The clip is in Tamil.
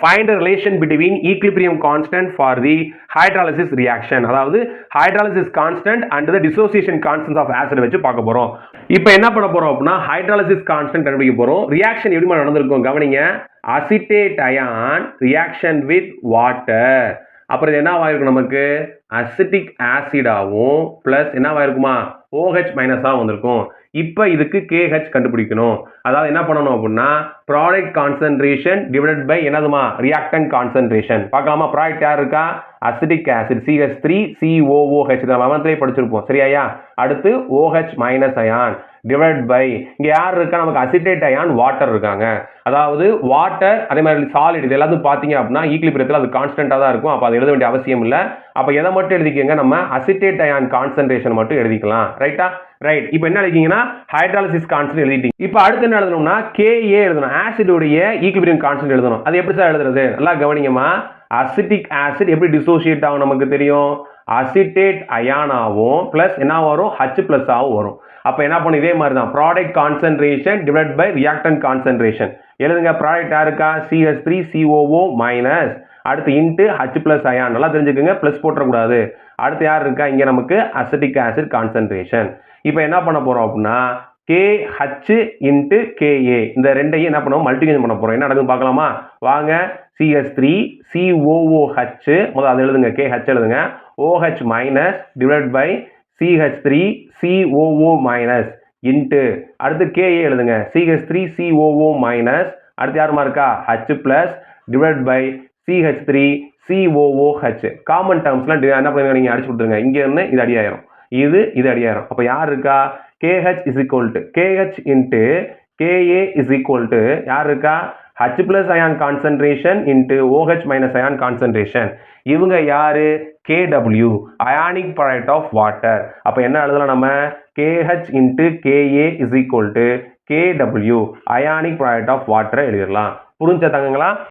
find a relation between equilibrium constant for the hydrolysis reaction. அதாவது hydrolysis constant and the dissociation constant of acid வச்சு பார்க்க போறோம். இப்போ என்ன பண்ண போறோம் அப்படின்னா hydrolysis constant கண்டுபிடிக்க போறோம். ரியாக்ஷன் எப்படி நடந்திருக்கும் கவனிங்க. acetate ion reaction with water. அப்புறம் இது என்னவா இருக்கும் நமக்கு அசிட்டிக் ஆசிடாவும் பிளஸ் என்னவா இருக்குமா OH மைனஸா வந்திருக்கும். இப்போ இதுக்கு KH கண்டுபிடிக்கணும். அதாவது என்ன பண்ணணும் அப்படின்னா ப்ராடக்ட் கான்சன்ட்ரேஷன் டிவைடட் பை என்னதுமா ரியாக்டன்ட் கான்சன்ட்ரேஷன். பார்க்கலாமா ப்ராடக்ட் யார் இருக்கா அசிட்டிக் ஆசிட் CH3COOH லெவன்த்லேயே படிச்சிருப்போம் சரியா. அடுத்து OH minus ion divide by இங்கே யார் இருக்கா நமக்கு அசிட்டேட் அயான் வாட்டர் இருக்காங்க. அதாவது வாட்டர் அதே மாதிரி சாலிட் இது எல்லாத்தையும் பார்த்தீங்க அப்படின்னா ஈக்லிபிரியத்தில் அது கான்ஸ்டன்ட்டாக தான் இருக்கும். அப்போ அது எழுத வேண்டிய அவசியம் இல்லை. அப்போ எதை மட்டும் எழுதிக்கங்க நம்ம அசிட்டேட் அயான் கான்சன்ட்ரேஷன் மட்டும் எழுதிக்கலாம் ரைட்டா. ரைட் இப்போ என்ன எழுதிங்கன்னா ஹைட்ராலிசிஸ் கான்ஸ்டன்ட் எழுதிட்டீங்க. இப்போ அடுத்து என்ன எழுதணும்னா KA எழுதணும். ஆசிடுடைய ஈக்லிபிரியம் கான்ஸ்டன்ட் எழுதணும். அது எப்படி சார் எழுதுறது நல்லா கவனிங்கம்மா. அசிட்டிக் ஆசிட் எப்படி டிசோசியேட் ஆகும் நமக்கு தெரியும் அசிட்டேட் அயானாவும் பிளஸ் என்ன வரும் H பிளஸ் ஆகும் வரும். அப்போ என்ன பண்ணும் இதே மாதிரி தான் product concentration divide by reactant concentration எழுதுங்க. ப்ராடக்ட் யாருக்கா CH3COO மைனஸ் அடுத்து இன்ட்டு H பிளஸ் அயான் நல்லா தெரிஞ்சுக்கோங்க பிளஸ் போட்டக்கூடாது. அடுத்து யார் இருக்கா இங்கே நமக்கு அசிட்டிக் ஆசிட் கான்சன்ட்ரேஷன். இப்போ என்ன பண்ண போறோம் அப்படின்னா KH இன்ட்டு KA இந்த ரெண்டையும் என்ன பண்ணுவோம் மல்டிபிகேஷன் பண்ண போறோம். என்ன நடக்குதுன்னு பார்க்கலாமா வாங்க. CH3COOH முதல்ல அது எழுதுங்க KH எழுதுங்க OH minus divide by CH3COO minus into அடுத்து KA எழுதுங்க CH3COO மைனஸ் அடுத்து யாருமா இருக்கா H plus divide by CH3COOH common டேர்ம்ஸ்லாம் என்ன பண்ணுங்க நீங்கள் அடிச்சு கொடுத்துருங்க. இங்கே இருந்து இது அடியாயிரும் இது அடியாயிரும். அப்போ யார் இருக்கா KH is equal to KH into KA is equal to யார் இருக்கா H plus ion concentration into OH minus ion concentration. இவங்க யாரு KW ionic product of water. அப்போ என்ன எழுதலாம் நம்ம KH into KA is equal to KW ionic product of வாட்டரை எழுதிடலாம். புரிஞ்ச தங்கங்களா.